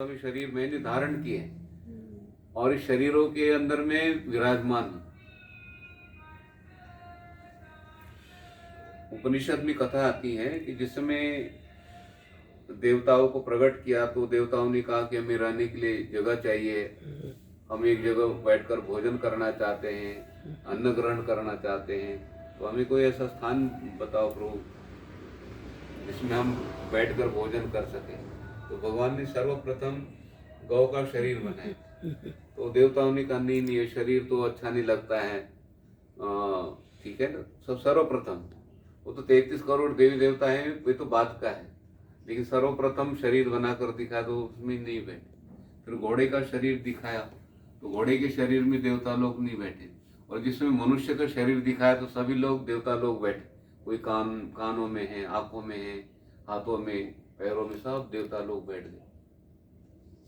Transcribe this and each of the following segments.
भी शरीर मैंने धारण किए और इस शरीरों के अंदर में विराजमान हूं। उपनिषद में कथा आती है कि जिस समय देवताओं को प्रकट किया तो देवताओं ने कहा कि हमें रहने के लिए जगह चाहिए, हम एक जगह बैठकर भोजन करना चाहते हैं, अन्न ग्रहण करना चाहते हैं, तो हमें कोई ऐसा स्थान बताओ प्रभु जिसमें हम बैठकर भोजन कर सकें। तो भगवान ने सर्वप्रथम गौ का शरीर बनाया। तो देवताओं ने कहा नहीं ये शरीर तो अच्छा नहीं लगता है, ठीक है ना। सब सर्वप्रथम वो तो 33 करोड़ देवी देवता हैं, वे तो बात का है, लेकिन सर्वप्रथम शरीर बनाकर दिखा तो उसमें नहीं बैठे। फिर घोड़े का शरीर दिखाया तो घोड़े के शरीर में देवता लोग नहीं बैठे, और जिसमें मनुष्य का शरीर दिखाया तो सभी लोग देवता लोग बैठे। कोई कानों में है, आंखों में है, हाथों में, पैरों में, सब देवता लोग बैठ गए।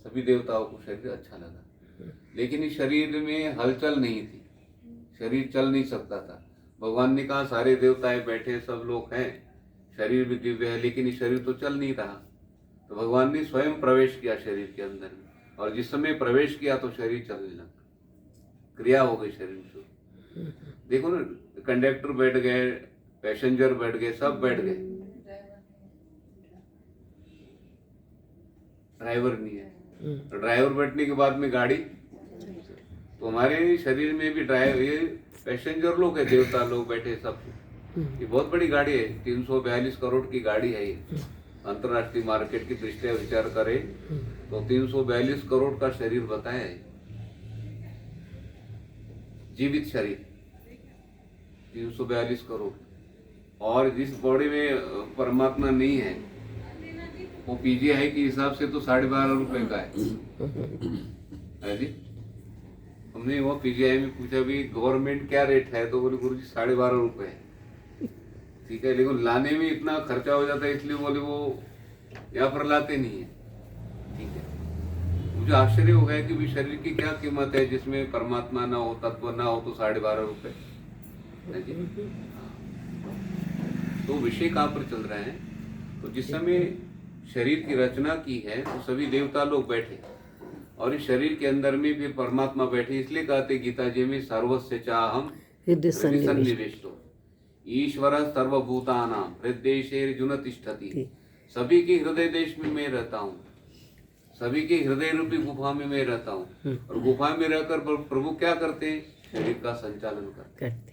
सभी देवताओं को शरीर अच्छा लगा, लेकिन इस शरीर में हलचल नहीं थी, शरीर चल नहीं सकता था। भगवान ने कहा सारे देवताएं बैठे, सब लोग हैं, शरीर भी दिव्य है, लेकिन ये शरीर तो चल नहीं रहा। तो भगवान ने स्वयं प्रवेश किया शरीर के अंदर में, और जिस समय प्रवेश किया तो शरीर चलने लगा, क्रिया हो गई शरीर से। देखो ना, कंडक्टर बैठ गए, पैसेंजर बैठ गए, सब बैठ गए, ड्राइवर नहीं है। ड्राइवर बैठने के बाद में गाड़ी, तो हमारे शरीर में भी ड्राइवर, ये पैसेंजर लोग है, देवता लोग बैठे सब। ये बहुत बड़ी गाड़ी है, 342 करोड़ की गाड़ी है ये। अंतरराष्ट्रीय मार्केट की दृष्टि विचार करें तो 342 करोड़ का शरीर बताया है, जीवित शरीर 342 करोड़। और जिस बॉडी में परमात्मा नहीं है वो पीजीआई के हिसाब से तो 12.5 रुपए का है जी। हमने वो पीजीआई में पूछा भी गवर्नमेंट क्या रेट है, तो बोले गुरुजी 12.5 रुपए है। ठीक है, लेकिन लाने में इतना खर्चा हो जाता है, इसलिए बोले वो यहाँ पर लाते नहीं है। ठीक है, मुझे आश्चर्य हो गया कि भी शरीर की क्या कीमत है जिसमें परमात्मा ना हो, तत्व ना हो, तो 12.5 रुपए है जी। तो विषय कहाँ पर चल रहा है, तो जिस समय शरीर की रचना की है तो सभी देवता लोग बैठे, और इस शरीर के अंदर में भी परमात्मा बैठे। इसलिए कहते गीता जी में सर्वस्य चाहम हृदय सन्निविष्टो ईश्वर सर्वभूतानां हृदयेषु तिष्ठति। सभी के हृदय देश में मैं रहता हूँ, सभी के हृदय रूपी गुफा में मैं रहता हूँ, और गुफा में रहकर प्रभु क्या करते हैं, शरीर का संचालन करते हैं।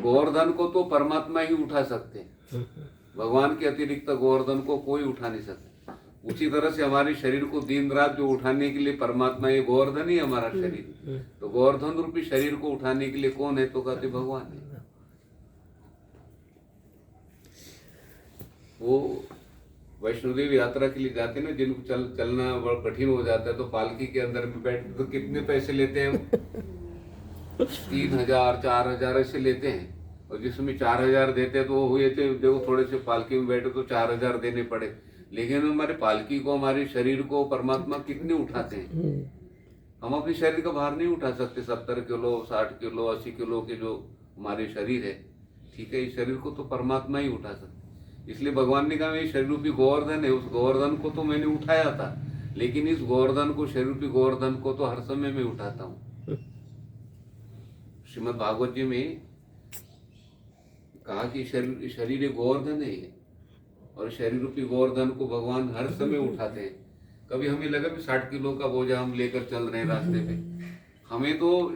गोवर्धन को तो परमात्मा ही उठा सकते हैं, भगवान के अतिरिक्त गोवर्धन को कोई उठा नहीं सकता। उसी तरह से हमारे शरीर को दिन रात जो उठाने के लिए परमात्मा, ये गोवर्धन ही हमारा शरीर, तो गोवर्धन रूपी शरीर को उठाने के लिए कौन है, तो कहते भगवान है। वो वैष्णोदेव यात्रा के लिए जाते ना, जिनको चलना बड़ा कठिन हो जाता है, तो पालकी के अंदर में बैठ तो कितने पैसे लेते हैं, 3,000 4,000 ऐसे लेते हैं। और जिसमें 4,000 देते हैं तो वो हुए थे, देखो थोड़े से पालकी में बैठे तो 4,000 देने पड़े, लेकिन हमारे पालकी को, हमारे शरीर को परमात्मा कितने उठाते हैं। हम अपने शरीर का भार नहीं उठा सकते, 70 किलो 60 किलो 80 किलो के जो हमारे शरीर है, ठीक है, इस शरीर को तो परमात्मा ही उठा सकते। इसलिए भगवान ने कहा ये शरीर रूपी गोवर्धन है, उस गोवर्धन को तो मैंने उठाया था, लेकिन इस गोवर्धन को, शरीर रूपी गोवर्धन को तो हर समय में उठाता हूँ। श्रीमद् भागवत जी में कहा कि शरीर एक गोवर्धन है, और शरीर रूपी गोवर्धन को भगवान हर समय उठाते हैं। कभी हमें लगा कि 60 किलो का बोझा हम लेकर चल रहे हैं रास्ते पे, हमें तो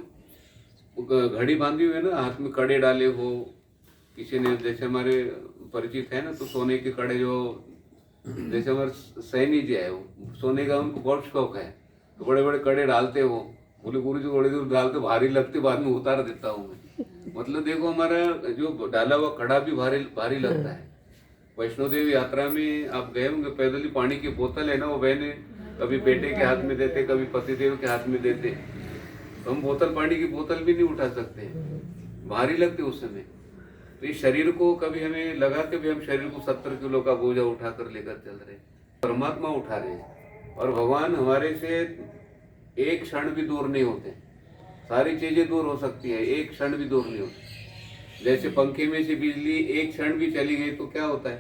घड़ी बांधी हुई है ना, हाथ में कड़े डाले हो किसी ने, जैसे हमारे परिचित है ना, तो सोने के कड़े, जो जैसे हमारे सैनी जी है, वो सोने का उनको बहुत शौक है, तो बड़े बड़े कड़े डालते हो। बोले गुरु जी थोड़ी दूर डालते, भारी लगते, बाद में उतार देता हूँ मैं। मतलब देखो हमारा जो डाला हुआ कड़ा भी भारी लगता है। वैष्णोदेव यात्रा में आप गए होंगे, पैदल ही पानी की बोतल है ना, वो बहने कभी बेटे के हाथ में देते, कभी पतिदेव के हाथ में देते, तो हम बोतल, पानी की बोतल भी नहीं उठा सकते, भारी लगते उस समय। तो इस शरीर को कभी हमें लगा कि हम शरीर को 70 किलो का बोझा उठाकर लेकर चल रहे, परमात्मा उठा रहे हैं। और भगवान हमारे से एक क्षण भी दूर नहीं होते, सारी चीजें दूर हो सकती है, एक क्षण भी दूर नहीं होती। जैसे पंखे में से बिजली एक क्षण भी चली गई तो क्या होता है,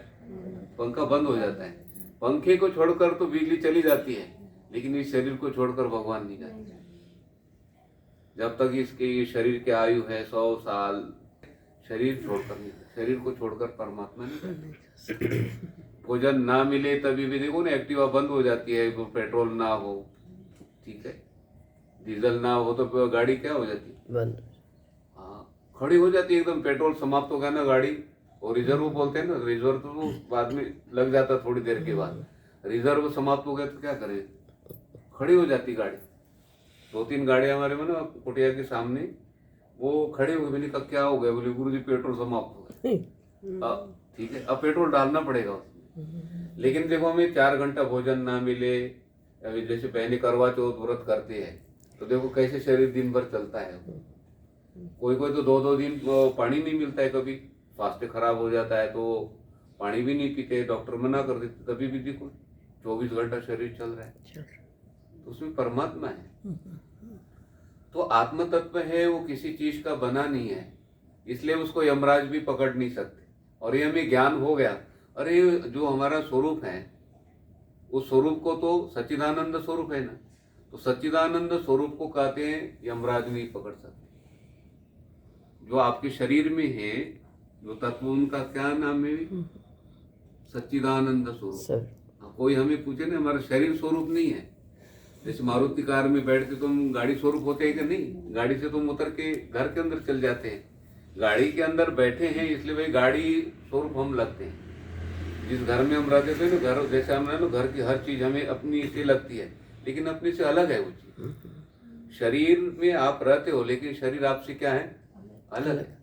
पंखा बंद हो जाता है। पंखे को छोड़कर तो बिजली चली जाती है, लेकिन इस शरीर को छोड़कर भगवान नहीं जाते। जब तक इसके ये शरीर की आयु है 100 साल, शरीर छोड़कर नहीं, शरीर को छोड़कर परमात्मा नहीं जाते। भोजन ना मिले तभी भी देखो ना एक्टिवा बंद हो जाती है, पेट्रोल ना हो, ठीक है, डीजल ना हो तो गाड़ी क्या हो जाती है, बंद। हाँ, खड़ी हो जाती है एकदम। पेट्रोल समाप्त हो गया ना गाड़ी, और रिजर्व बोलते हैं ना, रिजर्व तो बाद में लग जाता थोड़ी देर के बाद, रिजर्व समाप्त हो गया तो क्या करें, खड़ी हो जाती गाड़ी। 2-3 गाड़ियां हमारे में ना कुटिया के सामने वो खड़े हो गए। मैंने कहा क्या हो गया, बोले गुरुजी पेट्रोल समाप्त हो गया। ठीक है, अब पेट्रोल डालना पड़ेगा उसमें। लेकिन देखो हमें 4 घंटा भोजन ना मिले, अभी जैसे पहले करवा चौथ व्रत करते हैं तो देखो कैसे शरीर दिन भर चलता है। कोई कोई तो 2-2 दिन पानी नहीं मिलता है, कभी स्वास्थ्य खराब हो जाता है तो पानी भी नहीं पीते, डॉक्टर मना कर देते, तभी भी देखो 24 घंटा शरीर चल रहा है, तो उसमें परमात्मा है। तो आत्म तत्व है वो किसी चीज का बना नहीं है, इसलिए उसको यमराज भी पकड़ नहीं सकते। और ये हमें ज्ञान हो गया, अरे जो हमारा स्वरूप है उस स्वरूप को तो सच्चिदानंद स्वरूप है ना, तो सच्चिदानंद स्वरूप को कहते हैं यमराज नहीं पकड़ सकते। जो आपके शरीर में है जो तत्व, उनका क्या नाम है, सच्चिदानंद स्वरूप। कोई हमें पूछे ना, हमारा शरीर स्वरूप नहीं है। जैसे मारुति कार में बैठ के तुम गाड़ी स्वरूप होते हैं कि नहीं, गाड़ी से तुम उतर के घर के अंदर चल जाते हैं, गाड़ी के अंदर बैठे हैं इसलिए भाई गाड़ी स्वरूप हम लगते हैं। जिस घर में हम रहते थे ना, घर जैसे हम ना, घर की हर चीज हमें अपनी से लगती है, लेकिन अपने से अलग है वो चीज। शरीर में आप रहते हो लेकिन शरीर आपसे क्या है, अलग है।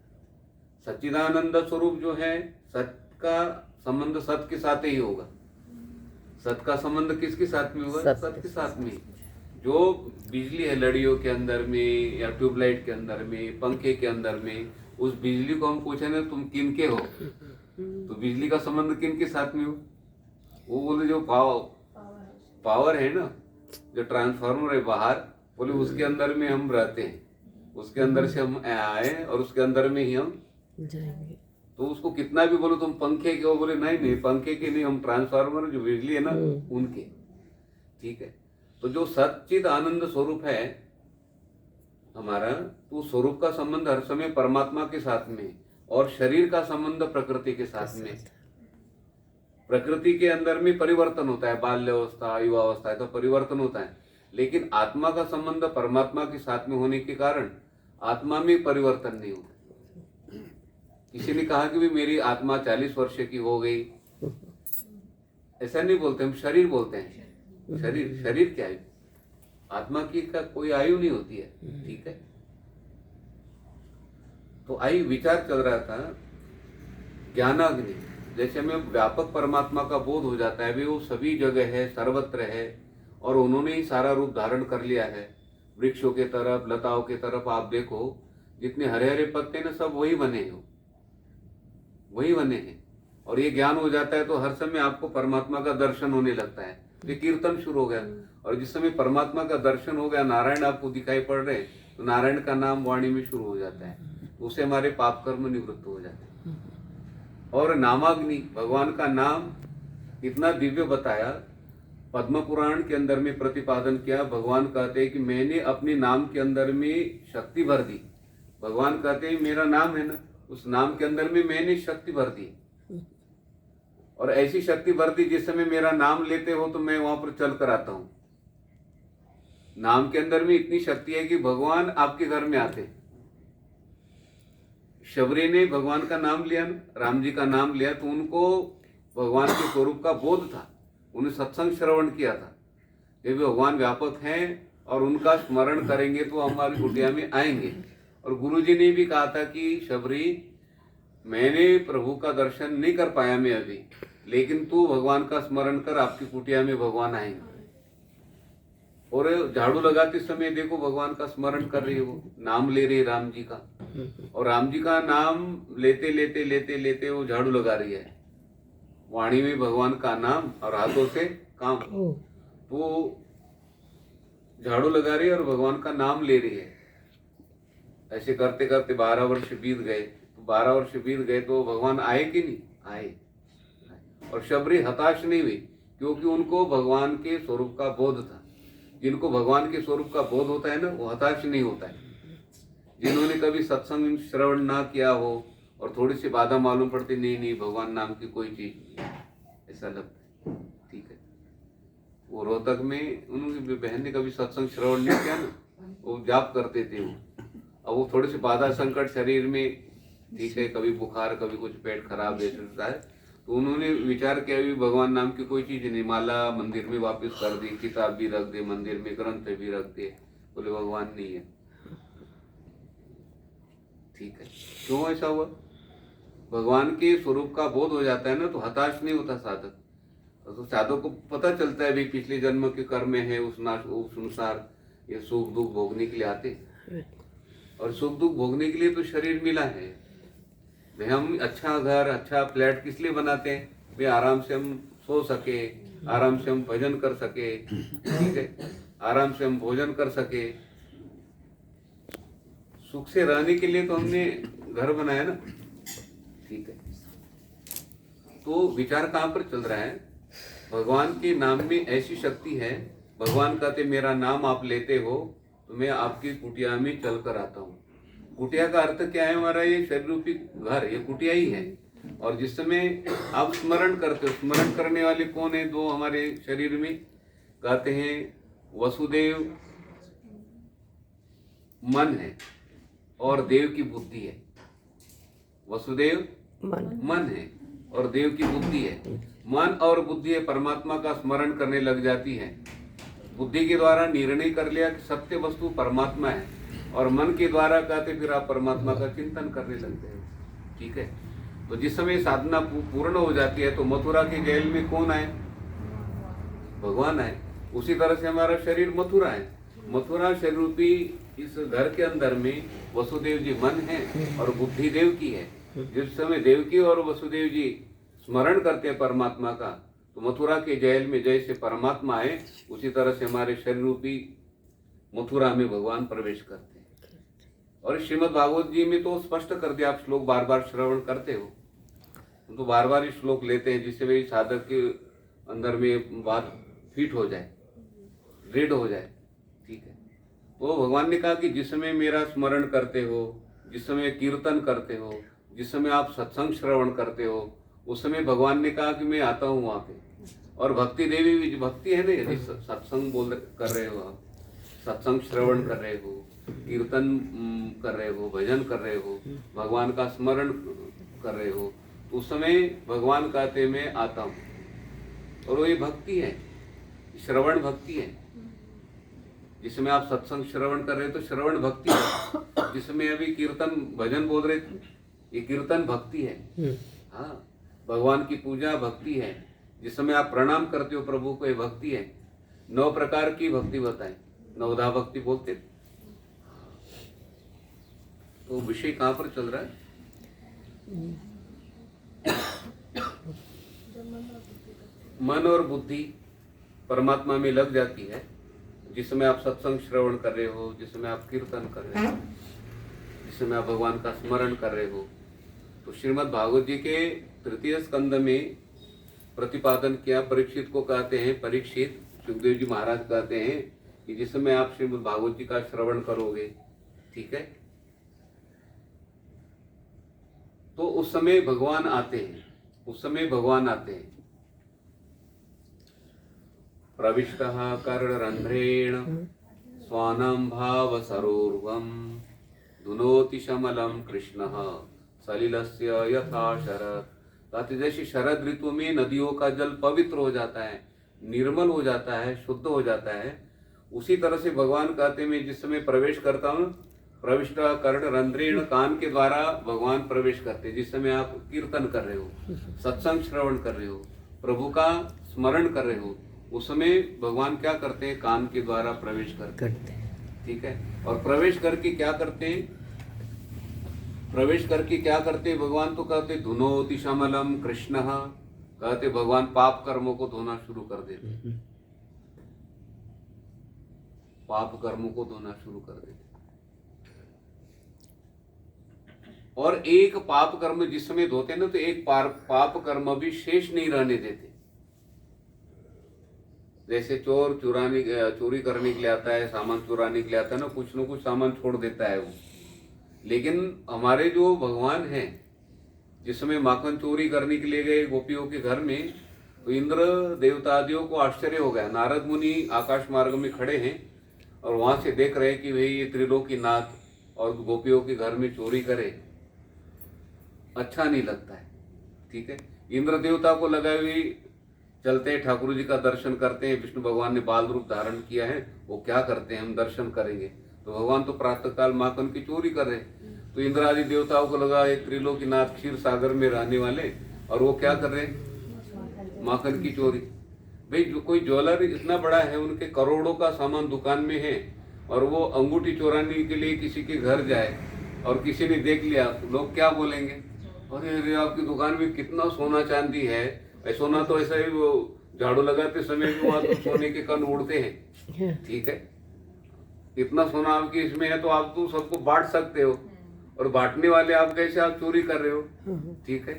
सच्चिदानंद स्वरूप जो है, सत्य का संबंध सत्य के साथ ही होगा। सत्य का संबंध किसके साथ में होगा, सत्य के साथ में। जो बिजली है लड़ियों के अंदर में या ट्यूबलाइट के अंदर में, पंखे के अंदर में, उस बिजली को हम पूछे ना तुम किन के हो, तो बिजली का संबंध किन के साथ में हो, वो बोले जो पावर है ना, जो ट्रांसफार्मर है बाहर, बोले उसके अंदर में हम रहते हैं, उसके अंदर से हम आए और उसके अंदर में ही हम जाएंगे। तो उसको कितना भी बोलो तुम पंखे के हो, बोले नहीं पंखे के नहीं, हम ट्रांसफार्मर जो बिजली है ना उनके, ठीक है। तो जो सच्चिद आनंद स्वरूप है हमारा, तो स्वरूप का संबंध हर समय परमात्मा के साथ में, और शरीर का संबंध प्रकृति के साथ में। प्रकृति के अंदर में परिवर्तन होता है, बाल्यावस्था युवावस्था है तो परिवर्तन होता है, लेकिन आत्मा का संबंध परमात्मा के साथ में होने के कारण आत्मा में परिवर्तन नहीं होता। किसी ने कहा कि भी मेरी आत्मा 40 वर्ष की हो गई, ऐसा नहीं बोलते, हम शरीर बोलते हैं। शरीर क्या है, आत्मा की का कोई आयु नहीं होती है, ठीक है। तो आयु विचार चल रहा था, ज्ञानाग्नि, जैसे हमें व्यापक परमात्मा का बोध हो जाता है, वो सभी जगह है, सर्वत्र है, और उन्होंने ही सारा रूप धारण कर लिया है। वृक्षों के तरफ, लताओं के तरफ आप देखो, जितने हरे हरे पत्ते ना सब वही बने हो, वही बने हैं। और ये ज्ञान हो जाता है तो हर समय आपको परमात्मा का दर्शन होने लगता है। ये कीर्तन शुरू हो गया, और जिस समय परमात्मा का दर्शन हो गया, नारायण आपको दिखाई पड़ रहे हैं, तो नारायण का नाम वाणी में शुरू हो जाता है, उससे हमारे पाप कर्म निवृत्त हो जाते हैं। और नामाग्नि, भगवान का नाम इतना दिव्य बताया, पद्म पुराण के अंदर में प्रतिपादन किया। भगवान कहते हैं कि मैंने अपने नाम के अंदर में शक्ति भर दी। भगवान कहते हैं मेरा नाम है ना, उस नाम के अंदर में मैंने शक्ति भर दी, और ऐसी शक्ति भर दी जिस समय मेरा नाम लेते हो तो मैं वहां पर चल कर आता हूं। नाम के अंदर में इतनी शक्ति है कि भगवान आपके घर में आते। शबरी ने भगवान का नाम लिया ना, राम जी का नाम लिया, तो उनको भगवान के स्वरूप का बोध था, उन्हें सत्संग श्रवण किया था कि भगवान व्यापक हैं और उनका स्मरण करेंगे तो हमारी कुटिया में आएंगे। और गुरुजी ने भी कहा था कि शबरी, मैंने प्रभु का दर्शन नहीं कर पाया मैं अभी, लेकिन तू भगवान का स्मरण कर, आपकी कुटिया में भगवान आएंगे। और झाड़ू लगाते समय देखो भगवान का स्मरण कर रही है, वो नाम ले रही है राम जी का, और राम जी का नाम लेते लेते लेते लेते वो झाड़ू लगा रही है, वाणी में भगवान का नाम और हाथों से काम, वो झाड़ू लगा रही है और भगवान का नाम ले रही है। ऐसे करते करते 12 वर्ष बीत गए। तो 12 वर्ष बीत गए तो भगवान आए कि नहीं आए। और शबरी हताश नहीं हुई, क्योंकि उनको भगवान के स्वरूप का बोध था। जिनको भगवान के स्वरूप का बोध होता है ना, वो हताश नहीं होता है। जिन्होंने कभी सत्संग श्रवण ना किया हो और थोड़ी सी बाधा मालूम पड़ती, नहीं नहीं भगवान नाम की कोई चीज, ऐसा लगता है। ठीक है, वो रोहतक में उनकी बहन ने कभी सत्संग श्रवण नहीं किया ना, वो जाप करते थे वो। अब वो थोड़ी सी बाधा संकट शरीर में, ठीक है, कभी बुखार, कभी कुछ पेट खराब रहता है, तो उन्होंने विचार किया भी भगवान नाम की कोई चीज नहीं, माला मंदिर में वापस कर दी, किताब भी रख दे मंदिर में, ग्रंथ भी रख दे, बोले भगवान नहीं है। ठीक है, क्यों ऐसा हुआ? भगवान के स्वरूप का बोध हो जाता है ना, तो हताश नहीं होता साधक। तो साधक को पता चलता है भी पिछले जन्म के कर्म है, उस अनुसार ये सुख दुख भोगने के लिए आते, और सुख दुख भोगने के लिए तो शरीर मिला है। भाई हम अच्छा घर, अच्छा फ्लैट किस लिए बनाते हैं? भाई आराम से हम सो सके, आराम से हम भजन कर सके, ठीक है, आराम से हम भोजन कर सके, सुख से रहने के लिए तो हमने घर बनाया ना। ठीक है, तो विचार कहाँ पर चल रहा है? भगवान के नाम में ऐसी शक्ति है। भगवान कहते मेरा नाम आप लेते हो तो मैं आपकी कुटिया में चल कर आता हूँ। कुटिया का अर्थ क्या है? हमारा ये शरीर रूपी घर, ये कुटिया ही है। और जिस समय आप स्मरण करते हो, स्मरण करने वाले कौन है? दो हमारे शरीर में कहते हैं, वसुदेव मन है और देव की बुद्धि है। वसुदेव मन है और देव की बुद्धि है। मन और बुद्धि है, परमात्मा का स्मरण करने लग जाती है। बुद्धि के द्वारा निर्णय कर लिया कि सत्य वस्तु परमात्मा है, और मन के द्वारा कहते फिर आप परमात्मा का चिंतन करने लगते हैं। ठीक है, तो जिस समय साधना पूर्ण हो जाती है तो मथुरा के जेल में कौन आए? भगवान आए। उसी तरह से हमारा शरीर मथुरा है। मथुरा शरीर रूपी इस घर के अंदर में वसुदेव जी मन है और बुद्धि देव की है। जिस समय देवकी और वसुदेव जी स्मरण करते हैं परमात्मा का, तो मथुरा के जेल में जैसे परमात्मा आए, उसी तरह से हमारे शरीर रूपी मथुरा में भगवान प्रवेश करते हैं। और श्रीमद् भागवत जी में तो स्पष्ट कर दिया, आप श्लोक बार बार श्रवण करते हो तो बार बार श्लोक लेते हैं, जिससे वे साधक के अंदर में बात फिट हो जाए, दृढ़ हो जाए। ठीक है, तो भगवान ने कहा कि जिस समय मेरा स्मरण करते हो, जिस समय कीर्तन करते हो, जिस समय आप सत्संग श्रवण करते हो, उस समय भगवान ने कहा कि मैं आता हूँ वहाँ पे। और भक्ति देवी भी, भक्ति है ना, यदि सत्संग कर रहे हो, आप सत्संग श्रवण कर रहे हो, कीर्तन कर रहे हो, भजन कर रहे हो, भगवान का स्मरण कर रहे हो, उस समय भगवान कहते मैं आता हूँ। और वो ये भक्ति है, श्रवण भक्ति है। जिसमें आप सत्संग श्रवण कर रहे हो तो श्रवण भक्ति है। जिसमें अभी कीर्तन भजन बोल रहे थे, ये कीर्तन भक्ति है। हाँ, भगवान की पूजा भक्ति है। जिस समय आप प्रणाम करते हो प्रभु को, ये भक्ति है। 9 प्रकार की भक्ति बताए, 9धा भक्ति बोलते। तो विषय कहाँ पर चल रहा है? मन और बुद्धि परमात्मा में लग जाती है। जिसमें आप सत्संग श्रवण कर रहे हो, जिसमें आप कीर्तन कर रहे हो, जिसमें आप भगवान का स्मरण कर रहे हो। तो श्रीमद् भागवत जी के 3 स्कंद में प्रतिपादन किया। परीक्षित को कहते हैं, परीक्षित सुखदेव जी महाराज कहते हैं कि जिस समय आप श्रीमद् भागवत जी का श्रवण करोगे, ठीक है, तो उस समय भगवान आते हैं। उस समय भगवान आते हैं। प्रविष्टः कर्णरन्ध्रेण स्वानं भाव सरोर्वं धुनोति शमलं कृष्णः सलिलस्य यथा शरद। कहते जैसे शरद ऋतु में नदियों का जल पवित्र हो जाता है, निर्मल हो जाता है, शुद्ध हो जाता है, उसी तरह से भगवान कहते मैं जिस समय प्रवेश करता हूँ, प्रविष्ट कर्णरन्ध्रेण, कान के द्वारा भगवान प्रवेश करते। जिस समय आप कीर्तन कर रहे हो, सत्संग श्रवण कर रहे हो, प्रभु का स्मरण कर रहे हो, उस समय भगवान क्या करते हैं? कान के द्वारा प्रवेश करते हैं। ठीक है, और प्रवेश करके क्या करते हैं? प्रवेश करके क्या करते हैं भगवान? तो कहते धुनोति शमलम कृष्ण, कहते भगवान पाप कर्मों को धोना शुरू कर देते। पाप कर्मों को धोना शुरू कर देते। और एक पाप कर्म जिस समय धोते ना, तो एक पाप कर्म भी शेष नहीं रहने देते। जैसे चोर चोरी करने के लिए आता है, सामान चुराने के लिए आता है ना कुछ सामान छोड़ देता है वो। लेकिन हमारे जो भगवान हैं, जिस समय माखन चोरी करने के लिए गए गोपियों के घर में, तो इंद्र देवतादियों को आश्चर्य हो गया। नारद मुनि आकाश मार्ग में खड़े हैं और वहां से देख रहे हैं कि भाई ये त्रिलोकीनाथ और गोपियों के घर में चोरी करे, अच्छा नहीं लगता है। ठीक है, इंद्र देवता को लगा हुई चलते हैं, ठाकुर जी का दर्शन करते हैं। विष्णु भगवान ने बाल रूप धारण किया है, वो क्या करते हैं, हम दर्शन करेंगे। तो भगवान तो प्रातः काल माखन की चोरी कर रहे हैं। तो इंद्र आदि देवताओं को लगा एक त्रिलोकीनाथ क्षीर सागर में रहने वाले, और वो क्या कर रहे हैं, माखन की चोरी। भाई जो कोई ज्वेलर इतना बड़ा है, उनके करोड़ों का सामान दुकान में है, और वो अंगूठी चोराने के लिए किसी के घर जाए और किसी ने देख लिया, लोग क्या बोलेंगे, अरे आपकी दुकान में कितना सोना चांदी है। सोना तो ऐसा ही वो झाड़ू लगाते समय भी वहां तो सोने के कण उड़ते हैं। ठीक है, इतना सोना आपके इसमें है तो आप तो सबको बांट सकते हो, और बांटने वाले आप कैसे, आप चोरी कर रहे हो। ठीक है,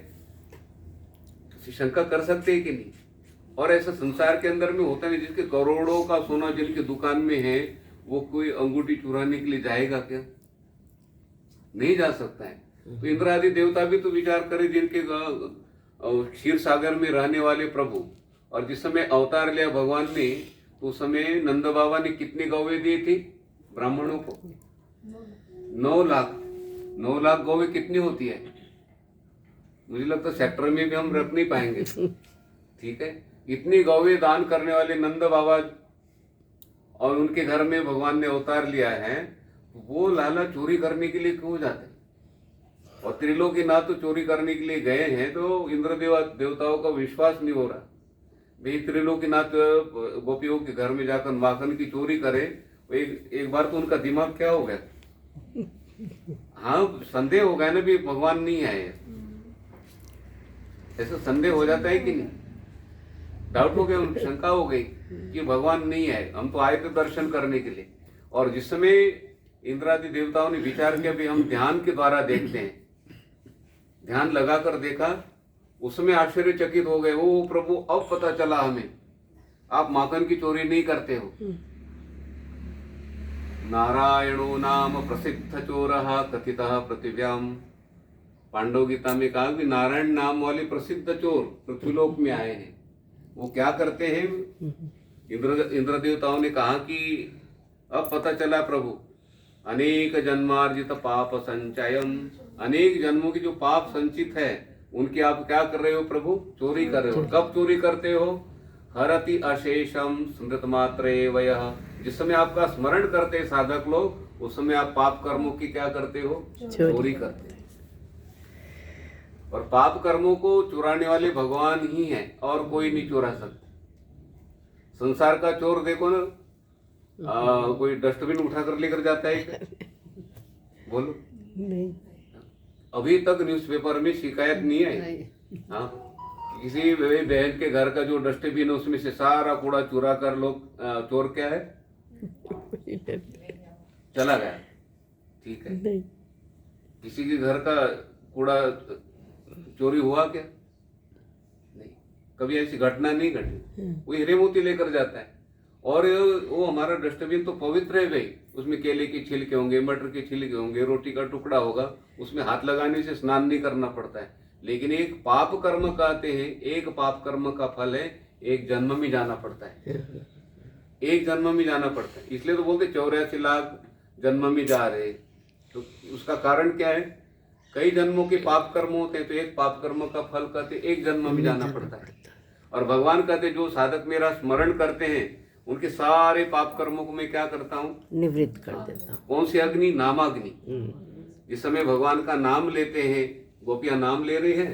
शंका कर सकते हैं कि नहीं। और ऐसा संसार के अंदर में होता नहीं, जिसके करोड़ों का सोना जिनकी दुकान में है, वो कोई अंगूठी चुराने के लिए जाएगा क्या, नहीं जा सकता है। तो इंद्र आदि देवता भी तो विचार करें, जिनके क्षीर सागर में रहने वाले प्रभु। और जिस समय अवतार लिया भगवान ने, तो उस समय नंद बाबा ने कितनी गौवें दी थी ब्राह्मणों को, 9 लाख। 9 लाख गौवें कितनी होती है, मुझे लगता है सेक्टर में भी हम रख नहीं पाएंगे। ठीक है, इतनी गौवें दान करने वाले नंद बाबा, और उनके घर में भगवान ने अवतार लिया है, वो लाला चोरी करने के लिए क्यों जाते। और त्रिलोकीनाथ तो चोरी करने के लिए गए हैं, तो इंद्र देवताओं का विश्वास नहीं हो रहा भाई त्रिलोकीनाथ गोपियों के घर में जाकर माखन की चोरी करे। एक बार तो उनका दिमाग क्या हो गया, हाँ संदेह हो गया ना भी भगवान नहीं आए, ऐसा संदेह हो जाता है कि नहीं, डाउट हो गया, उनकी शंका हो गई कि भगवान नहीं आए, हम तो आए थे दर्शन करने के लिए। और जिस समय इंद्रादि देवताओं ने विचार किया भी हम ध्यान के द्वारा देखते हैं, ध्यान लगाकर देखा, उसमें आश्चर्यचकित हो गए। ओ प्रभु, अब पता चला हमें, आप माखन की चोरी नहीं करते हो। नारायणो नाम प्रसिद्ध चोरः कथितः पृथिव्याम। पांडव गीता में कहा कि नारायण नाम वाले प्रसिद्ध चोर पृथ्वीलोक में आए हैं। वो क्या करते हैं, इंद्र देवताओं ने कहा कि अब पता चला प्रभु, अनेक जन्मार्जित पाप संचयम, अनेक जन्मों की जो पाप संचित है उनकी आप क्या कर रहे हो प्रभु, चोरी कर रहे हो। कब चोरी करते हो, हरति अशेषम स्मृत मात्रे वयः, जिस समय आपका स्मरण करते साधक लोग, उस समय आप पाप कर्मों की क्या करते हो, चोरी करते हैं। और पाप कर्मों को चुराने वाले भगवान ही हैं, और कोई नहीं चुरा सकता। संसार का चोर देखो ना, कोई डस्टबिन उठाकर लेकर जाता है क्या, बोलो नहीं। अभी तक न्यूज़पेपर में शिकायत नहीं आई। हाँ, किसी बहन के घर का जो डस्टबिन है उसमें से सारा कूड़ा चुरा कर लोग, चोर क्या है, चला गया। ठीक है, किसी के घर का कूड़ा चोरी हुआ क्या, नहीं, कभी ऐसी घटना नहीं घटी। वो हीरे मोती लेकर जाता है। और वो हमारा डस्टबिन तो पवित्र है भाई, उसमें केले के छिलके होंगे, मटर के छिलके होंगे, रोटी का टुकड़ा होगा, उसमें हाथ लगाने से स्नान नहीं करना पड़ता है। लेकिन एक पाप कर्म कहते हैं, एक पाप कर्म का फल है एक जन्म में जाना पड़ता है, एक जन्म में जाना पड़ता है। इसलिए तो बोलते 84 लाख जन्म में जा रहे। तो उसका कारण क्या है, कई जन्मों के पाप कर्म होते हैं, तो एक पाप कर्म का फल कहते एक जन्म में जाना पड़ता है। और भगवान कहते जो साधक मेरा स्मरण करते हैं, उनके सारे पाप कर्मों को मैं क्या करता हूँ, निवृत्त कर देता हूँ। कौन सी अग्नि, नामाग्नि। जिस समय भगवान का नाम लेते हैं, गोपियां नाम ले रही हैं,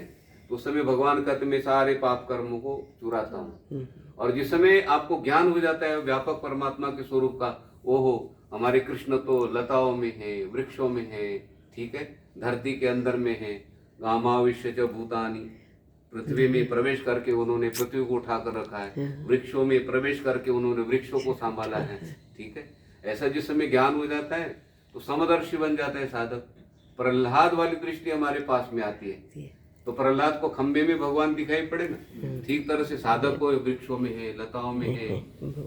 तो उस समय भगवान कहते मैं सारे पाप कर्मों को चुराता हूँ। और जिस समय आपको ज्ञान हो जाता है व्यापक परमात्मा के स्वरूप का, ओहो हमारे कृष्ण तो लताओं में है, वृक्षों में है, ठीक है, धरती के अंदर में है, गामाविश्य च भूतानि, पृथ्वी में प्रवेश करके उन्होंने पृथ्वी को उठाकर रखा है, वृक्षों में प्रवेश करके उन्होंने वृक्षों को संभाला है। ठीक है, ऐसा जिस समय ज्ञान हो जाता है तो समदर्शी बन जाता है साधक। प्रहलाद वाली दृष्टि हमारे पास में आती है तो प्रहलाद को खंबे में भगवान दिखाई पड़े ना, ठीक तरह से साधक को वृक्षों में है, लताओं में है,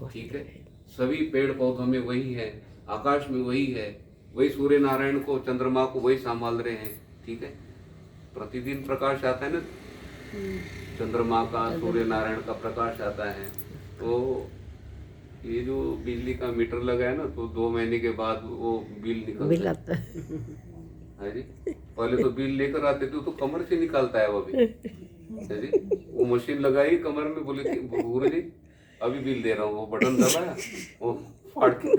ठीक है, सभी पेड़ पौधों में वही है, आकाश में वही है, वही सूर्य नारायण को, चंद्रमा को वही संभाल रहे हैं, ठीक है। प्रतिदिन प्रकाश आता है ना, चंद्रमा का, सूर्य नारायण का प्रकाश आता है। तो ये जो बिजली का मीटर लगा है ना, तो 2 महीने के बाद वो बिल निकलता है जी। पहले तो बिल लेकर आते थे तो कमर से निकालता है वो भी है जी। वो मशीन लगाई कमर में, बोले कि गुरु जी अभी बिल दे रहा हूँ, वो बटन दबाया, वो फाड़ के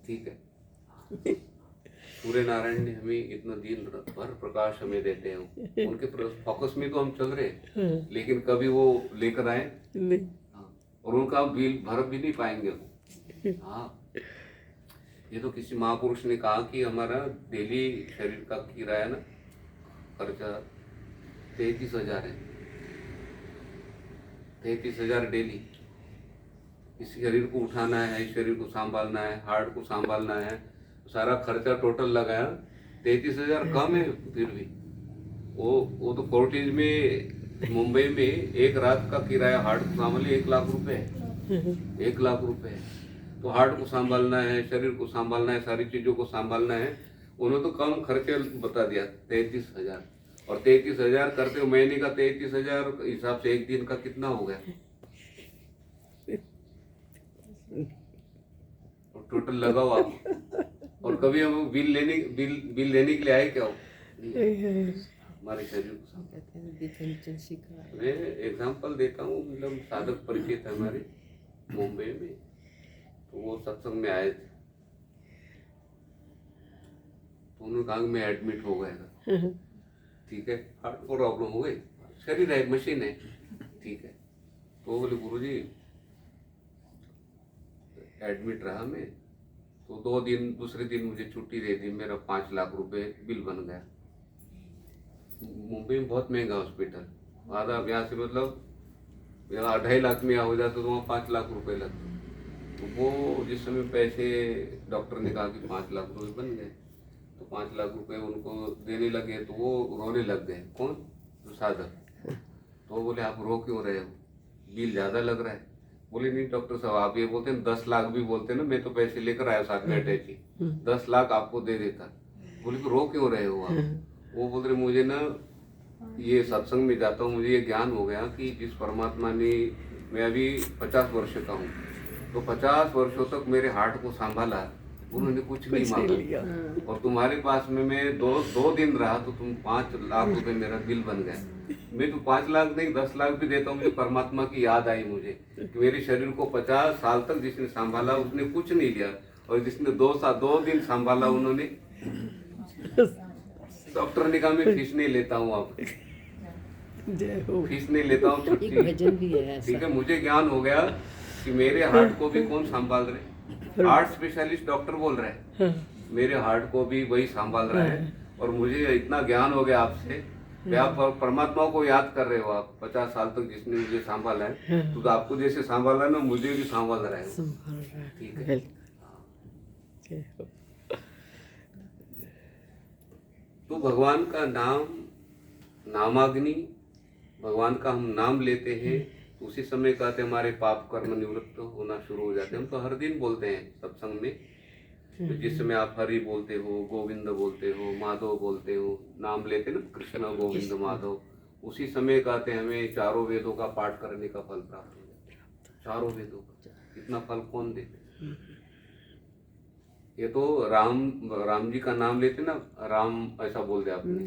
ठीक है। सूर्य नारायण ने हमें इतना दिन भर प्रकाश हमें देते हैं, उनके फोकस में तो हम चल रहे हैं, लेकिन कभी वो लेकर आए और उनका बिल भर भी नहीं पाएंगे। हाँ, ये तो किसी महापुरुष ने कहा कि हमारा डेली शरीर का किराया ना, खर्चा 33,000 है, 33,000 डेली। इस शरीर को उठाना है, इस शरीर को संभालना है, हार्ट को संभालना है, सारा खर्चा टोटल लगाया 33,000 कम है। फिर भी वो तो कॉटेज में मुंबई में एक रात का किराया हार्ट को संभाले 1 लाख रुपए है, 1 लाख रुपए है। तो हार्ट को संभालना है, शरीर को संभालना है, सारी चीजों को संभालना है। उन्होंने तो कम खर्चे बता दिया 33,000, और 33,000 करते हो महीने का 33,000 हिसाब से एक दिन का कितना हो गया, और टोटल लगाओ आप। और कभी हम बिल लेने के लिए आए क्या हो, हमारे शरीर को मैं एग्जाम्पल देता हूँ, मतलब साधक परिचय था हमारे मुंबई में, तो वो सत्संग में आए थे, तो उन्होंने कहा मैं एडमिट हो गया, ठीक है, हार्ट को प्रॉब्लम हो गई, शरीर है, मशीन है, ठीक है। तो बोले गुरुजी एडमिट रहा मैं, तो 2 दिन, दूसरे दिन मुझे छुट्टी दे दी, मेरा 5 लाख रुपए बिल बन गया। मुंबई में बहुत महंगा हॉस्पिटल, आधा यहाँ से मतलब 2.5 लाख में हो जाता, तो वहाँ 5 लाख रुपए लगते। तो वो जिस समय पैसे डॉक्टर ने कहा कि 5 लाख रुपए बन गए, तो 5 लाख रुपए उनको देने लगे, तो वो रोने लग गए। कौन? तो साधक। तो बोले आप रो क्यों रहे हो, बिल ज्यादा लग रहा है। बोले नहीं डॉक्टर साहब, आप ये बोलते हैं 10 लाख भी बोलते हैं ना, मैं तो पैसे लेकर आया साथ में अटैच ही, 10 लाख आपको दे देता। बोले कि रो क्यों रहे हो आप? वो बोल रहे मुझे ना ये सत्संग में जाता हूँ, मुझे ये ज्ञान हो गया कि जिस परमात्मा ने, मैं अभी 50 वर्ष का हूँ, तो 50 वर्षों तक मेरे हार्ट को संभाला, उन्होंने कुछ नहीं मांगा, और तुम्हारे पास में मैं 2 दिन रहा तो तुम 5 लाख रुपए मेरा बिल बन गया। मैं तो 5 लाख नहीं 10 लाख भी देता हूँ, मुझे परमात्मा की याद आई मुझे कि मेरे शरीर को 50 साल तक जिसने संभाला उसने कुछ नहीं लिया, और जिसने 2 दिन संभाला उन्होंने, डॉक्टर ने कहा मैं फीस नहीं लेता हूँ, आप फीस नहीं लेता हूँ, छुट्टी, ठीक है। मुझे ज्ञान हो गया कि मेरे हार्ट को भी कौन संभाल रहे, हार्ट स्पेशलिस्ट डॉक्टर बोल रहे हैं, मेरे हार्ट को भी वही संभाल रहा है। और मुझे इतना ज्ञान हो गया आपसे कि आप परमात्मा को याद कर रहे हो, आप 50 साल तक जिसने मुझे संभाला है, तो आपको जैसे संभाला ना, मुझे भी संभाल रहा है, ठीक है। तो भगवान का नाम, नामाग्नि, भगवान का हम नाम लेते हैं, उसी समय कहते हमारे पाप कर्म निवृत्त होना शुरू हो जाते हैं। हम तो हर दिन बोलते हैं सत्संग में, तो जिस समय आप हरि बोलते हो, गोविंद बोलते हो, माधव बोलते हो, नाम लेते ना, कृष्ण गोविंद माधव, उसी समय कहते हैं हमें 4 वेदों का पाठ करने का फल प्राप्त हो जाता है। 4 वेदों का इतना फल कौन देते? ये तो राम जी का नाम लेते ना, राम ऐसा बोल दिया आपने,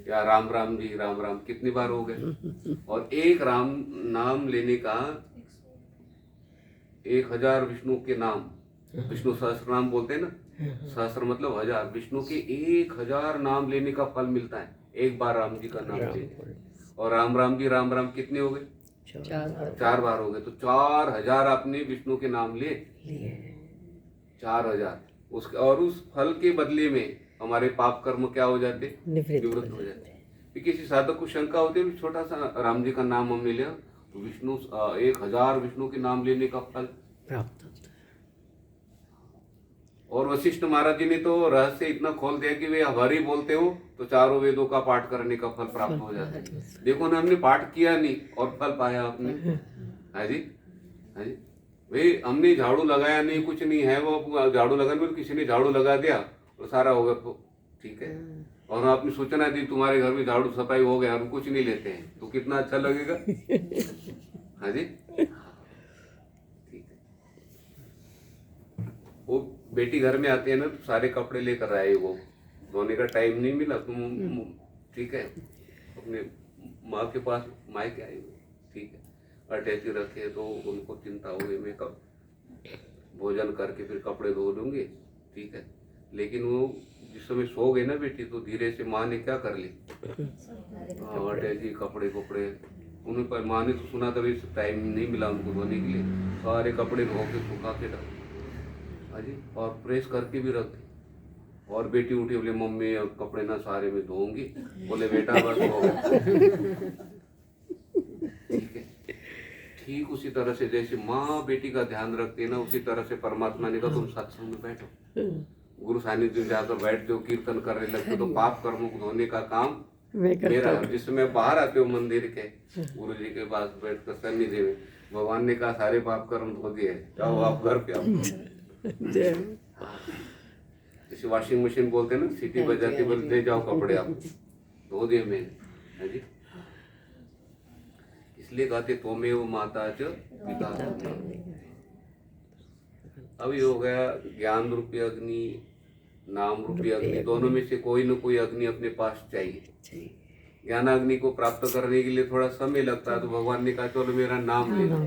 या राम राम जी, राम राम कितनी बार हो गए? और एक राम नाम लेने का 1000 विष्णु के नाम, विष्णु सहस्त्र नाम बोलते हैं ना, सहस्त्र मतलब 1000, विष्णु के 1000 नाम लेने का फल मिलता है एक बार राम जी का नाम लेने। और राम राम जी, राम राम कितने हो गए? 4 बार हो गए, तो 4000 आपने विष्णु के नाम ले 4000, उसके और उस फल के बदले में हमारे पाप कर्म क्या हो जाते? निवृत्त हो जाते। किसी साधक को शंका होती है, छोटा सा राम जी का नाम हमने लिया तो विष्णु 1000 विष्णु के नाम लेने का फल प्राप्त होता है। और वशिष्ठ महाराज जी ने तो रहस्य इतना खोल दिया कि वे हरि बोलते हो तो चारों वेदों का पाठ करने का फल प्राप्त हो जाता है। देखो ना, हमने पाठ किया नहीं और फल पाया आपने। हाँ जी, हाँ जी। भाई हमने झाड़ू लगाया नहीं, कुछ नहीं है, वो झाड़ू लगाने में किसी ने झाड़ू लगा दिया और सारा हो गया तो ठीक है। और आपने सूचना दी तुम्हारे घर में झाड़ू सफाई हो गया, हम कुछ नहीं लेते हैं, तो कितना अच्छा लगेगा। हाँ जी, ठीक है। वो बेटी घर में आती है ना तो सारे कपड़े लेकर आए, वो धोने का टाइम नहीं मिला तुम, ठीक है, अपने माँ के पास मायके आई हुई, ठीक है, अटैची रखे तो उनको चिंता हो गई मैं कब भोजन करके फिर कपड़े धो लूंगी, ठीक है। लेकिन वो जिस समय सो गई ना बेटी तो धीरे से माँ ने क्या कर ली, अटैची कपड़े उन्हें पर माँ ने तो सुना तभी टाइम नहीं मिला उनको धोने के लिए, सारे कपड़े धो के सुखा के रख, हाँ जी, और प्रेस करके भी रख दी। और बेटी उठी, बोले मम्मी अब कपड़े ना सारे में धोऊंगी, बोले बेटा बस हो गया। ठीक है, ठीक उसी तरह से जैसे माँ बेटी का ध्यान रखती है ना, उसी तरह से परमात्मा ने कहा तुम सत्संग में बैठो, गुरु सानिध्य में जाकर बैठते हो, कीर्तन करने लगते हो, तो पाप कर्मों को धोने का काम मेरा है। जिस समय बाहर आते हो मंदिर के गुरु जी के पास बैठ कर सन्निधि में, भगवान ने कहा सारे पाप कर्म धो दिए, जाओ आप घर पे आओ। जैसे वॉशिंग मशीन बोलते हैं ना, सीटी बजाती बोलते ले जाओ कपड़े आप धो दिए मैंने, है जी। इसलिए कहते त्वमेव माता च पिता। अब ये हो गया ज्ञान रूपी अग्नि, नाम रूपी अग्नि, दोनों में से कोई न कोई अग्नि अपने पास चाहिए। ज्ञान अग्नि को प्राप्त करने के लिए थोड़ा समय लगता है, तो भगवान ने कहा चलो मेरा नाम ले लो,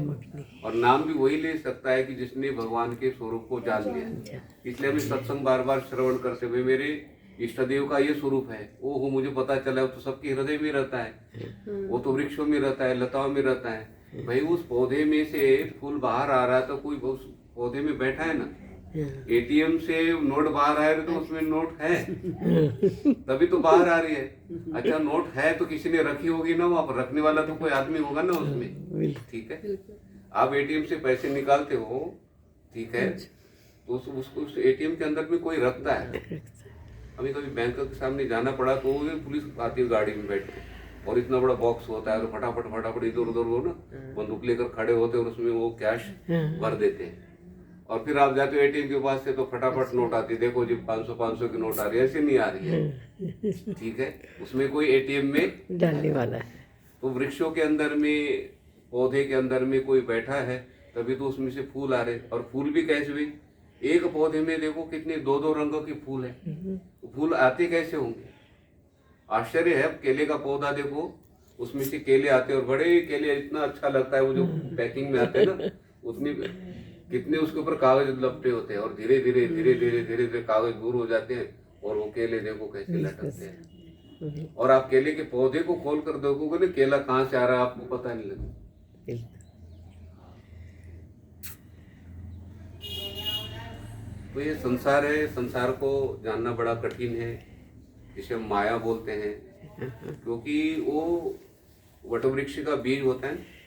और नाम भी वही ले सकता है कि जिसने भगवान के स्वरूप को जान लिया। इसलिए हमें सत्संग बार बार श्रवण करते हुए मेरे इष्ट देव का ये स्वरूप है, वो मुझे पता चला, वो तो सबके हृदय में रहता है, वो तो वृक्षों में रहता है, लताओं में रहता है। भाई उस पौधे में से फूल बाहर आ रहा है तो कोई उस पौधे में बैठा है ना, एटीएम से नोट बाहर आ रहे तो उसमें नोट है तभी तो बाहर आ रही है। अच्छा नोट है तो किसी ने रखी होगी ना, वहां पर रखने वाला तो कोई आदमी होगा ना उसमें, ठीक है। आप एटीएम से पैसे निकालते हो, ठीक है, तो उसको उस एटीएम के अंदर में कोई रखता है। अभी कभी बैंक के सामने जाना पड़ा तो पुलिस आती है गाड़ी में बैठ के, और इतना बड़ा बॉक्स होता है तो फटाफट इधर उधर वो ना बंदूक लेकर खड़े होते हैं और उसमें वो कैश भर देते हैं। और फिर आप जाते हो एटीएम के पास से तो फटाफट नोट आती है, देखो जी 500 की नोट आ रही है, ऐसे नहीं आ रही है, ठीक है। उसमें कोई एटीएम में डालने वाला है। तो वृक्षों के अंदर में, पौधे के अंदर में कोई बैठा है तभी तो उसमें से फूल आ रहे। और फूल भी कैसे हुए, एक पौधे में देखो कितने दो रंगों के फूल है, फूल आते कैसे होंगे, आश्चर्य है। केले का पौधा देखो, उसमें से केले आते हैं और बड़े केले, इतना अच्छा लगता है वो जो पैकिंग में आते हैं ना, उतनी कितने उसके ऊपर कागज लपटे होते हैं, और धीरे धीरे कागज दूर हो जाते हैं और वो केले देखो कैसे लटकते हैं। और आप केले के पौधे को खोल कर देखोगे ना, केला कहाँ से आ रहा है आपको पता नहीं लगेगा। तो ये संसार है, संसार को जानना बड़ा कठिन है, जिसे हम माया बोलते हैं, क्योंकि वो वटवृक्ष का बीज होता है।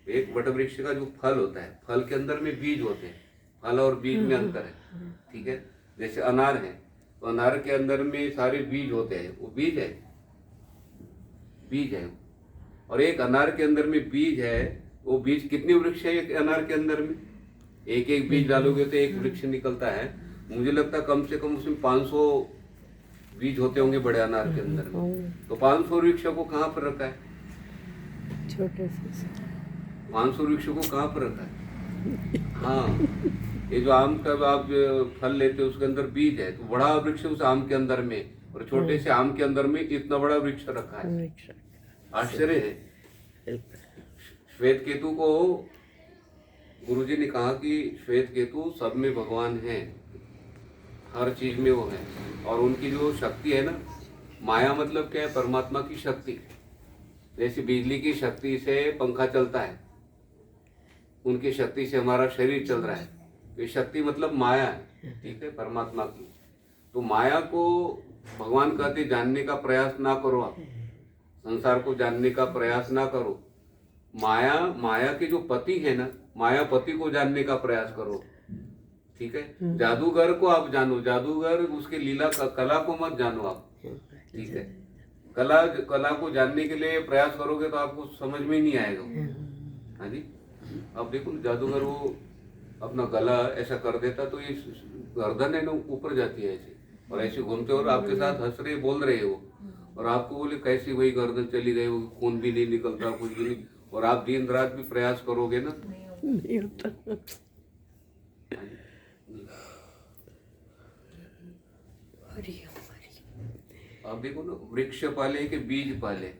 एक वटवृक्ष का जो फल होता है, फल के अंदर में बीज होते हैं, फल और बीज में अंतर है, ठीक है। जैसे अनार है तो अनार के अंदर में सारे बीज होते हैं, वो बीज है। और एक अनार के अंदर में बीज है, वो बीज कितने वृक्ष है एक अनार के अंदर में, एक एक बीज डालोगे तो एक वृक्ष निकलता है। मुझे लगता है कम से कम उसमें 500 बीज होते होंगे बड़े अनार के अंदर में। तो 500 वृक्षों को कहाँ पर रखा है, छोटे से 500 वृक्षों को कहाँ पर रखा है। हाँ, ये जो आम का आप फल लेते हो उसके अंदर बीज है, तो बड़ा वृक्ष उस आम के अंदर में, और छोटे से आम के अंदर में इतना बड़ा वृक्ष रखा है। आश्चर्य है। श्वेत केतु को गुरुजी ने कहा कि श्वेत केतु सब में भगवान है, हर चीज में वो है, और उनकी जो शक्ति है ना, माया मतलब क्या है, परमात्मा की शक्ति। जैसे बिजली की शक्ति से पंखा चलता है, उनकी शक्ति से हमारा शरीर चल रहा है, ये शक्ति मतलब माया है, ठीक है, परमात्मा की। तो माया को भगवान कहते जानने का प्रयास ना करो, आप संसार को जानने का प्रयास ना करो। माया के जो पति है ना, मायापति को जानने का प्रयास करो, ठीक है। जादूगर को आप जानो, जादूगर उसके लीला कला को मत जानो आप, ठीक है। कला को जानने के लिए प्रयास करोगे तो आपको समझ में ही नहीं आएगा। हाँ जी, अब देखो जादूगर वो अपना गला ऐसा कर देता तो ये गर्दन है ना ऊपर जाती है ऐसे, और ऐसे घूमते और आपके साथ हंस रहे बोल रहे हो, और आपको बोले कैसी वही गर्दन चली गई, वो खून भी नहीं निकलता कुछ भी नहीं, और आप दिन रात भी प्रयास करोगे ना नहीं होता। आप देखो ना, वृक्ष पाले के बीज पाले,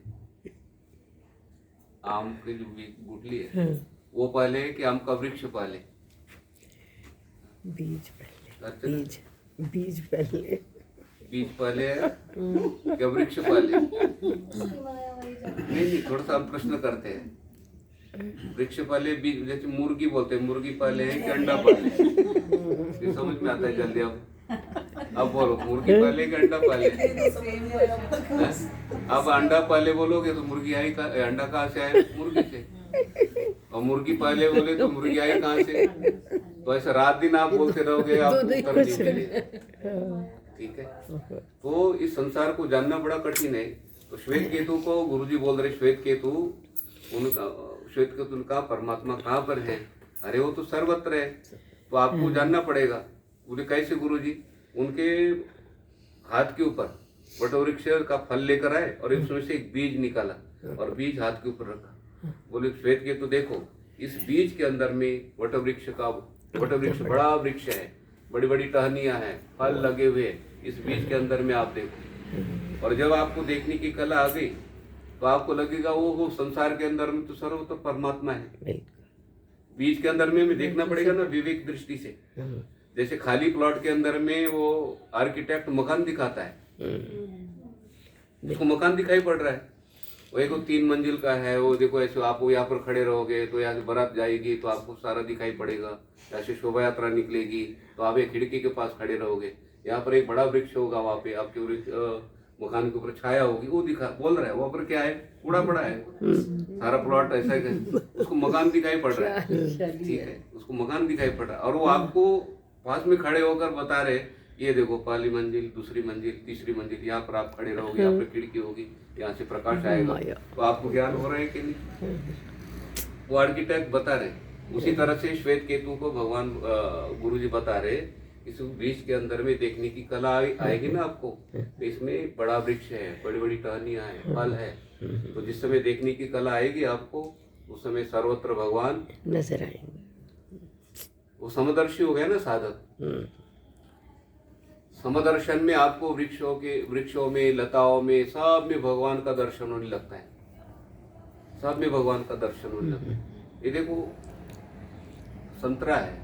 आम के जो गुठली है वो पाले कि आम का वृक्ष पाले? बीज पहले, बीज पहले, बीज पाले क्या वृक्ष पाले? नहीं, थोड़ा सा हम प्रश्न करते हैं। वृक्ष पाले, बीज, जैसे मुर्गी बोलते हैं, मुर्गी पाले है कि अंडा पाले? ये समझ में आता है जल्दी। अब बोलो, मुर्गी पाले कि अंडा पाले? अब अंडा पाले बोलोगे तो मुर्गी आई अंडा कहाँ से आया? मुर्गी से। और मुर्गी पाले बोले तो मुर्गी आई कहाँ से? तो ऐसा रात दिन आप बोलते रहोगे, आप उत्तर नहीं मिलेगा, ठीक है। तो इस संसार को जानना बड़ा कठिन है। तो श्वेत केतु को गुरुजी बोल रहे, श्वेत केतु उनका परमात्मा कहाँ पर है? अरे वो तो सर्वत्र है, तो आपको जानना पड़ेगा। बोले कैसे गुरुजी? उनके हाथ के ऊपर वटवृक्ष का फल लेकर आए और उसमें से एक बीज निकाला और बीज हाथ के ऊपर रखा। बोले श्वेत केतु देखो, इस बीज के अंदर में वटवृक्ष बड़ा वृक्ष है, बड़ी बड़ी टहनियां हैं, फल लगे हुए, इस बीज के अंदर में आप देखो। और जब आपको देखने की कला आ गई तो आपको लगेगा वो संसार के अंदर में तो सर्वत्र परमात्मा है। बीज के अंदर में देखना पड़ेगा ना विवेक दृष्टि से। जैसे खाली प्लॉट के अंदर में वो आर्किटेक्ट मकान दिखाता है, उसको मकान दिखाई पड़ रहा है, वो एक 3 मंजिल का है, वो देखो ऐसे आप यहाँ पर खड़े रहोगे तो यहाँ से बारात जाएगी तो आपको सारा दिखाई पड़ेगा, ऐसे शोभा यात्रा निकलेगी तो आप एक खिड़की के पास खड़े रहोगे, यहाँ पर एक बड़ा वृक्ष होगा, वहाँ पे आपके मकान के ऊपर छाया होगी, वो दिखा बोल रहा है। वहाँ पर क्या है? कूड़ा पड़ा है, सारा प्लॉट ऐसा है, उसको मकान दिखाई पड़ रहा है, ठीक है, उसको मकान दिखाई पड़ रहा है, और वो आपको पास में खड़े होकर बता रहे ये देखो पहली मंजिल, दूसरी मंजिल, तीसरी मंजिल, यहाँ पर आप खड़े रहोगे, यहाँ पर खिड़की होगी, यहाँ से प्रकाश आएगा, तो आपको ज्ञान हो रहा है कि नहीं? वो आर्किटेक्ट बता रहे। उसी तरह से श्वेत केतु को भगवान गुरुजी बता रहे, इस बीज के अंदर में देखने की कला आएगी ना आपको, तो इसमें बड़ा वृक्ष है, बड़ी बड़ी टहनियां हैं, फल है, तो जिस समय देखने की कला आएगी आपको, उस समय सर्वत्र भगवान नजर आएंगे। वो समदर्शी हो गया ना साधक। समदर्शन में आपको वृक्षों में, लताओं में, सब में भगवान का दर्शन होने लगता है, सब में भगवान का दर्शन होने लगता है। ये देखो संतरा है,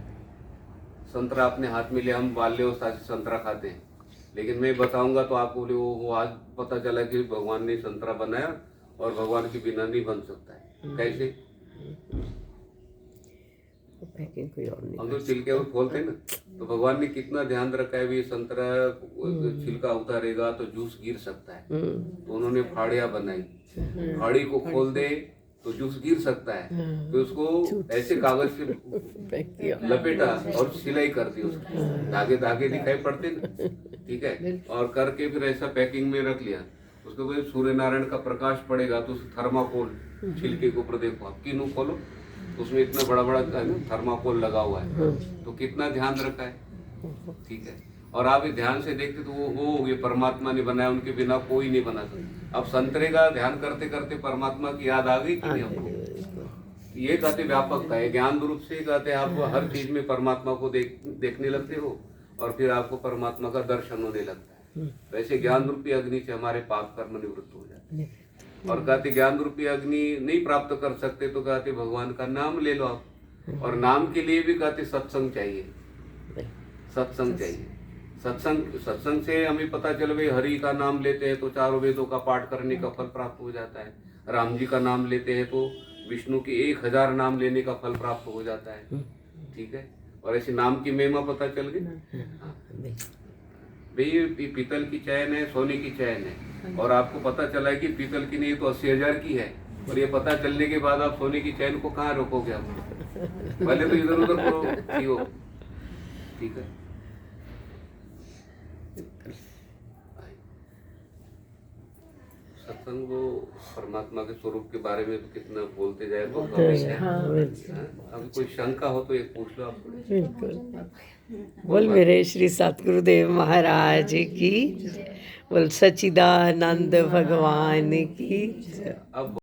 संतरा अपने हाथ में ले, हम बाल्यों से संतरा खाते हैं, लेकिन मैं बताऊंगा तो आपको वो आज पता चला कि भगवान ने संतरा बनाया और भगवान के बिना नहीं बन सकता है। कैसे? पैकिंग कोई और नहीं। हम तो छिलके और खोलते ना, तो भगवान ने कितना ध्यान रखा है, भी संतरा छिलका उतारेगा तो जूस गिर सकता है, तो उन्होंने फाड़ियां बनाई, फाड़ी को खोल दे तो जूस गिर सकता है, तो उसको ऐसे कागज से लपेटा और सिलाई कर दी, उसको धागे धागे दिखाई पड़ते ना, ठीक है, और करके फिर ऐसा पैकिंग में रख लिया। उसके बाद सूर्य नारायण का प्रकाश पड़ेगा तो थर्माकोल छिलके के ऊपर देखो, आप किनू खोलो, उसमें इतना बड़ा बड़ा थर्माकोल लगा हुआ है, तो कितना ध्यान रखा है, ठीक है। और आप ध्यान से देखते तो वो ये परमात्मा ने बनाया, उनके बिना कोई नहीं बना सकता। अब संतरे का ध्यान करते करते परमात्मा की याद आ गई कि नहीं हमको? ये कहते व्यापकता है, ज्ञान रूप से कहते आप हर चीज में परमात्मा को देखने लगते हो और फिर आपको परमात्मा का दर्शन होने लगता है। वैसे ज्ञान रूपी अग्नि से हमारे पाप कर्म निवृत्त हो जाते हैं। और कहते ज्ञान रूपी अग्नि नहीं प्राप्त कर सकते तो कहते भगवान का नाम ले लो आप, और नाम के लिए भी कहते सत्संग चाहिए, सत्संग चाहिए। सत्संग से हमें पता चल भाई हरि का नाम लेते हैं तो 4 वेदों का पाठ करने का फल प्राप्त हो जाता है, राम जी का नाम लेते हैं तो विष्णु के 1000 नाम लेने का फल प्राप्त हो जाता है, ठीक है। और ऐसे नाम की महिमा पता चल गई। भाई पीतल की चैन है, सोने की चैन है, और आपको पता चला है कि पीतल की नहीं तो 80,000 की है, और ये पता चलने के बाद आप सोने की चैन को कहाँ रोकोगे? आप पहले तो इधर उधर हो, ठीक है। सत्संग को परमात्मा के स्वरूप के बारे में तो कितना बोलते जाए तो कम ही है। हाँ बिल्कुल हाँ, अभी कोई शंका हो तो एक पूछ लो आप। बिल्कुल। बोल मेरे श्री सतगुरुदेव महाराज की, बोल सच्चिदानंद भगवान की। अब